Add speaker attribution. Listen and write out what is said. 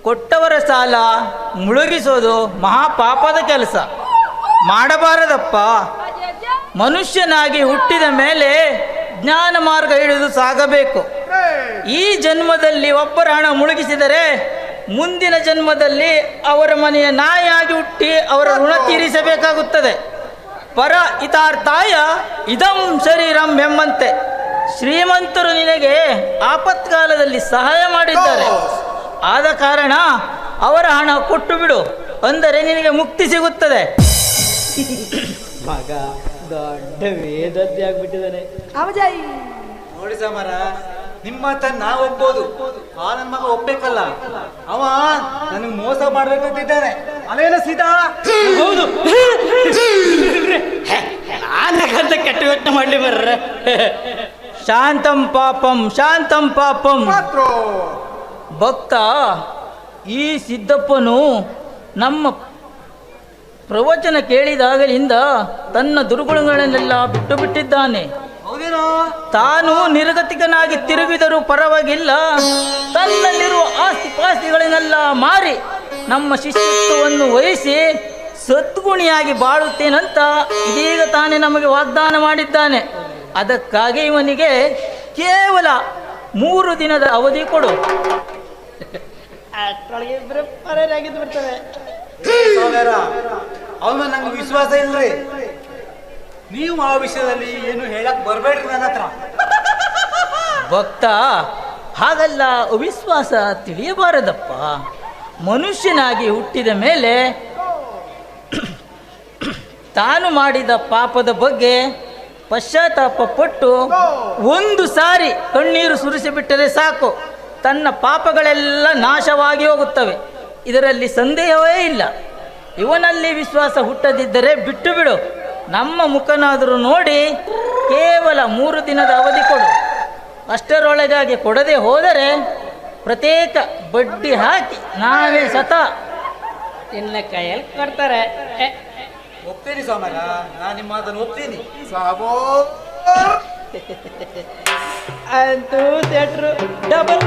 Speaker 1: ಕೊಟ್ಟವರ ಸಾಲ ಮುಳುಗಿಸೋದು ಮಹಾಪಾಪದ ಕೆಲಸ ಮಾಡಬಾರದಪ್ಪ. ಮನುಷ್ಯನಾಗಿ ಹುಟ್ಟಿದ ಮೇಲೆ ಜ್ಞಾನ ಮಾರ್ಗ ಹಿಡಿದು ಸಾಗಬೇಕು. ಈ ಜನ್ಮದಲ್ಲಿ ಒಬ್ಬರ ಹಣ ಮುಳುಗಿಸಿದರೆ ಮುಂದಿನ ಜನ್ಮದಲ್ಲಿ ಅವರ ಮನೆಯ ನಾಯಿಯಾಗಿ ಹುಟ್ಟಿ ಅವರ ಋಣ ತೀರಿಸಬೇಕಾಗುತ್ತದೆ. ಪರ ಹಿತಾರ್ಥಾಯ ಇದಂ ಶರೀರಂ ಎಂಬಂತೆ ಶ್ರೀಮಂತರು ನಿನಗೆ ಆಪತ್ಕಾಲದಲ್ಲಿ ಸಹಾಯ ಮಾಡಿದ್ದಾರೆ. ಆದ ಕಾರಣ ಅವರ ಹಣ ಕೊಟ್ಟು ಬಿಡು, ಅಂದರೆ ನಿನಗೆ ಮುಕ್ತಿ ಸಿಗುತ್ತದೆ.
Speaker 2: ಮಗ ದೊಡ್ಡ ವೇದದ್ದೇ ಆಗ್ಬಿಟ್ಟಿದ್ದಾನೆ.
Speaker 3: ನೋಡಿ ಸಮರ, ನಿಮ್ಮ ಮಾತನ್ನ ನಾ ಒಪ್ಬೋದು, ಆ ನನ್ನ ಮಗ ಒಪ್ಬೇಕಲ್ಲ. ಅವ ನನಗೆ ಮೋಸ ಮಾಡ್ಬೇಕಂತಿದ್ದಾನೆ. ಅವೇನ ಸೀದಾ
Speaker 2: ಹೌದು, ನಾನಂತ ಕೆಟ್ಟ ಯೋಚನೆ ಮಾಡ್ಲಿ ಬರ್ರ.
Speaker 1: ಶಾಂತಂ ಪಾಪಂ ಶಾಂತಂ ಪಾಪಂ. ಭಕ್ತ, ಈ ಸಿದ್ದಪ್ಪನು ನಮ್ಮ ಪ್ರವಚನ ಕೇಳಿದಾಗಲಿಂದ ತನ್ನ ದುರ್ಗುಣಗಳನ್ನೆಲ್ಲ ಬಿಟ್ಟು ಬಿಟ್ಟಿದ್ದಾನೆ. ತಾನು ನಿರ್ಗತಿಕನಾಗಿ ತಿರುಗಿದರೂ ಪರವಾಗಿಲ್ಲ, ತನ್ನಲ್ಲಿರುವ ಆಸ್ತಿ ಪಾಸ್ತಿಗಳನ್ನೆಲ್ಲ ಮಾರಿ ನಮ್ಮ ಶಿಷ್ಯತ್ವವನ್ನು ವಹಿಸಿ ಸದ್ಗುಣಿಯಾಗಿ ಬಾಳುತ್ತೇನಂತ ಇದೀಗ ತಾನೇ ನಮಗೆ ವಾಗ್ದಾನ ಮಾಡಿದ್ದಾನೆ. ಅದಕ್ಕಾಗಿ ಇವನಿಗೆ ಕೇವಲ 3 ದಿನದ ಅವಧಿ ಕೊಡು.
Speaker 2: ಅಷ್ಟೊಳಗೆ ಇಬ್ಬರು ಪರಾಗಿದ್ದು ಬಿಡ್ತವೆ.
Speaker 3: ಅವನ ನಂಗೆ ವಿಶ್ವಾಸ ಇಲ್ರಿ. ನೀವು ಆ ವಿಷಯದಲ್ಲಿ ಏನು ಹೇಳಕ್ ಬರ್ಬೇಡ್ರಿ ನನ್ನ ಹತ್ರ.
Speaker 1: ಭಕ್ತ, ಹಾಗಲ್ಲ ಅವಿಶ್ವಾಸ ತಿಳಿಯಬಾರದಪ್ಪ. ಮನುಷ್ಯನಾಗಿ ಹುಟ್ಟಿದ ಮೇಲೆ ತಾನು ಮಾಡಿದ ಪಾಪದ ಬಗ್ಗೆ ಪಶ್ಚಾತ್ತಾಪ ಪಟ್ಟು 1 ಸಾರಿ ಕಣ್ಣೀರು ಸುರಿಸಿಬಿಟ್ಟರೆ ಸಾಕು, ತನ್ನ ಪಾಪಗಳೆಲ್ಲ ನಾಶವಾಗಿ ಹೋಗುತ್ತವೆ. ಇದರಲ್ಲಿ ಸಂದೇಹವೇ ಇಲ್ಲ. ಇವನಲ್ಲಿ ವಿಶ್ವಾಸ ಹುಟ್ಟದಿದ್ದರೆ ಬಿಟ್ಟು ಬಿಡು. ನಮ್ಮ ಮುಖನಾದರೂ ನೋಡಿ ಕೇವಲ 3 ದಿನದ ಅವಧಿ ಕೊಡು. ಅಷ್ಟರೊಳಗಾಗಿ ಕೊಡದೆ ಹೋದರೆ ಪ್ರತ್ಯೇಕ ಬಡ್ಡಿ ಹಾಕಿ ನಾವೇ ಸತ
Speaker 2: ಇನ್ನ ಕೈಯಲ್ಲಿ ಕೊಡ್ತಾರೆ.
Speaker 3: ಒಪ್ತೀನಿ ಸೋಮರ, ನಾನು ನಿಮ್ಮ ಮಾತನ್ನು ಒಪ್ತೀನಿ.
Speaker 2: ಅಂತೂ ಥಿಯೇಟ್ರು ಡಬಲ್